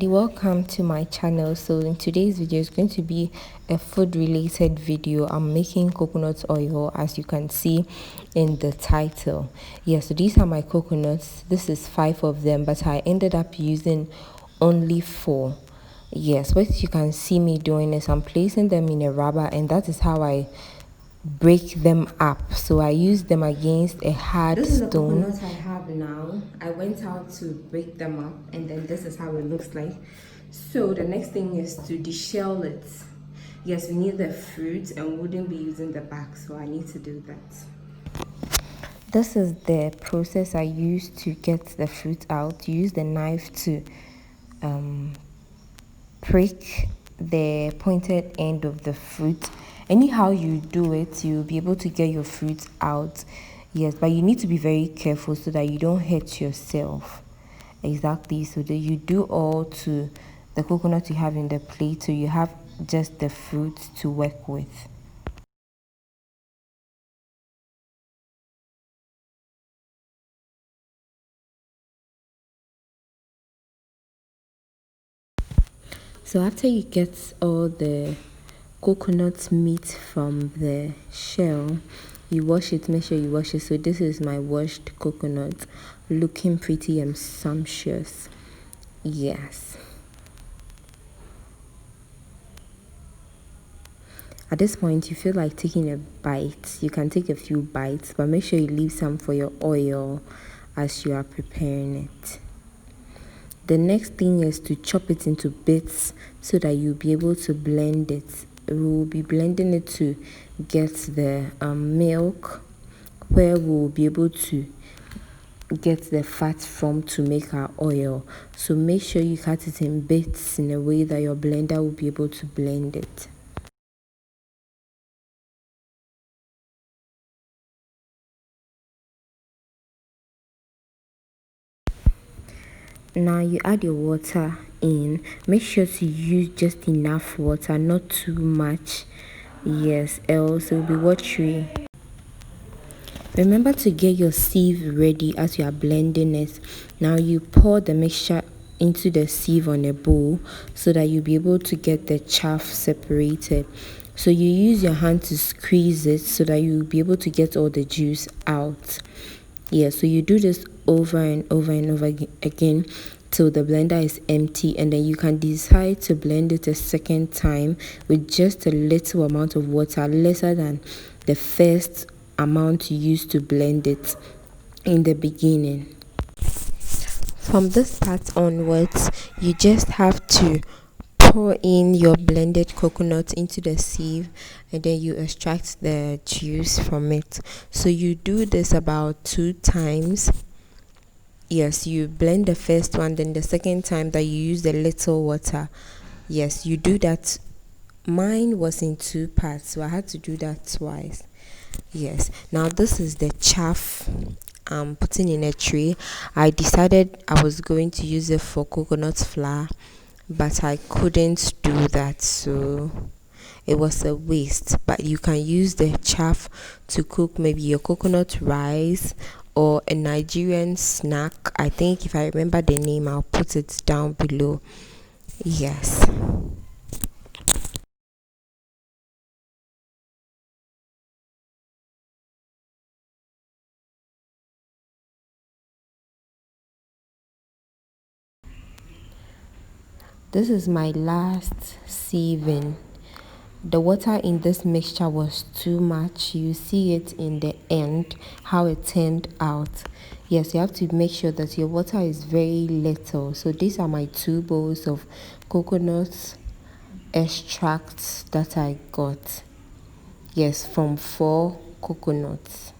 Welcome to my channel. So in today's video is going to be a food related video. I'm making coconut oil, as you can see in the title. So these are my coconuts. This is 5 of them, but I ended up using only 4. What you can see me doing is I'm placing them in a rubber, and that is how I break them up. So I use them against a hard stone. This is the coconut I have now. I went out to break them up, and then this is how it looks like. So the next thing is to deshell it. Yes, we need the fruit, and we wouldn't be using the back, so I need to do that. This is the process I use to get the fruit out. You use the knife to prick the pointed end of the fruit. Anyhow you do it, you'll be able to get your fruit out. But you need to be very careful so that you don't hurt yourself. Exactly. So that you do all to the coconut you have in the plate, so you have just the fruit to work with. So after you get all the coconut meat from the shell, you wash it. Make sure you wash it. So this is my washed coconut, looking pretty and sumptuous. Yes. At this point, you feel like taking a bite. You can take a few bites, but make sure you leave some for your oil as you are preparing it. The next thing is to chop it into bits so that you'll be able to blend it. We'll be blending it to get the milk, where we'll be able to get the fat from to make our oil. So make sure you cut it in bits in a way that your blender will be able to blend it. Now you add your water in. Make sure to use just enough water, not too much. Else it will be watery. Remember to get your sieve ready as you are blending it. Now you pour the mixture into the sieve on a bowl so that you'll be able to get the chaff separated. So you use your hand to squeeze it so that you'll be able to get all the juice out. So you do this over and over and over again till the blender is empty, and then you can decide to blend it a second time with just a little amount of water, lesser than the first amount you used to blend it in the beginning. From this part onwards, you just have to pour in your blended coconut into the sieve, and then you extract the juice from it. So you do this about 2 times. You blend the first one, then the second time that you use the little water. You do that. Mine was in 2 parts, so I had to do that twice. Now this is the chaff I'm putting in a tray. I decided I was going to use it for coconut flour, but I couldn't do that, so it was a waste. But you can use the chaff to cook maybe your coconut rice or a Nigerian snack. I think if I remember the name, I'll put it down below. This is my last sieving. The water in this mixture was too much. You see it in the end, how it turned out. You have to make sure that your water is very little. So these are my 2 bowls of coconut extracts that I got. From 4 coconuts.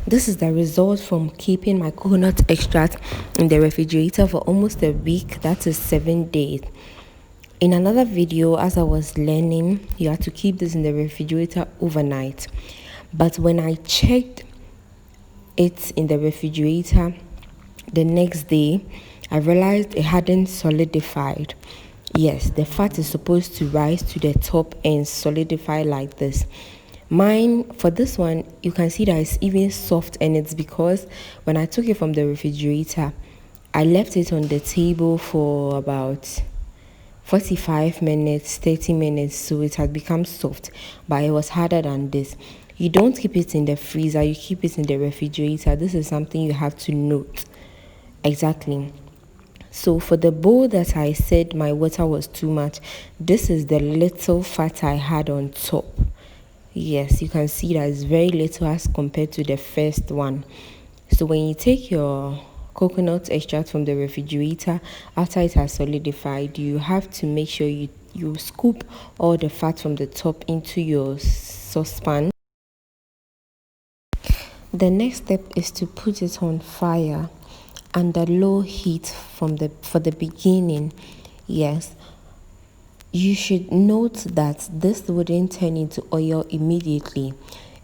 This is the result from keeping my coconut extract in the refrigerator for almost a week. That is 7 days. In another video, as I was learning, you have to keep this in the refrigerator overnight. But when I checked it in the refrigerator the next day, I realized it hadn't solidified. The fat is supposed to rise to the top and solidify like this. Mine, for this one, you can see that it's even soft, and it's because when I took it from the refrigerator, I left it on the table for about 45 minutes, 30 minutes, so it had become soft, but it was harder than this. You don't keep it in the freezer, you keep it in the refrigerator. This is something you have to note. Exactly. So for the bowl that I said my water was too much, this is the little fat I had on top. Yes, you can see that it's very little as compared to the first one. So when you take your coconut extract from the refrigerator after it has solidified, you have to make sure you scoop all the fat from the top into your saucepan. The next step is to put it on fire under low heat for the beginning. Yes, you should note that this wouldn't turn into oil immediately.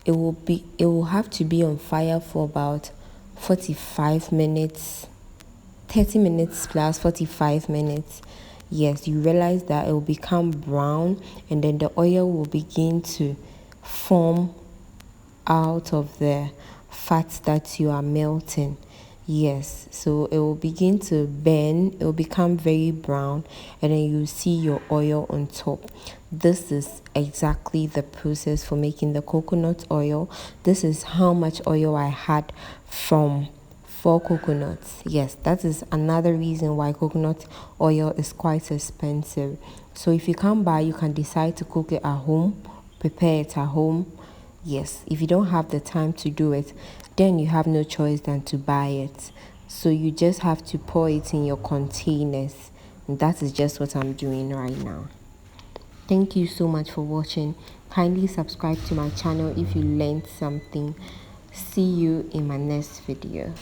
It will have to be on fire for about 45 minutes, 30 minutes plus 45 minutes. Yes, you realize that it will become brown and then the oil will begin to form out of the fat that you are melting. Yes, so it will begin to burn, it will become very brown, and then you see your oil on top. This is exactly the process for making the coconut oil. This is how much oil I had from 4 coconuts. Yes, that is another reason why coconut oil is quite expensive. So if you can't buy, you can decide to cook it at home, prepare it at home. Yes, if you don't have the time to do it, then you have no choice than to buy it. So you just have to pour it in your containers. And that is just what I'm doing right now. Thank you so much for watching. Kindly subscribe to my channel if you learned something. See you in my next video.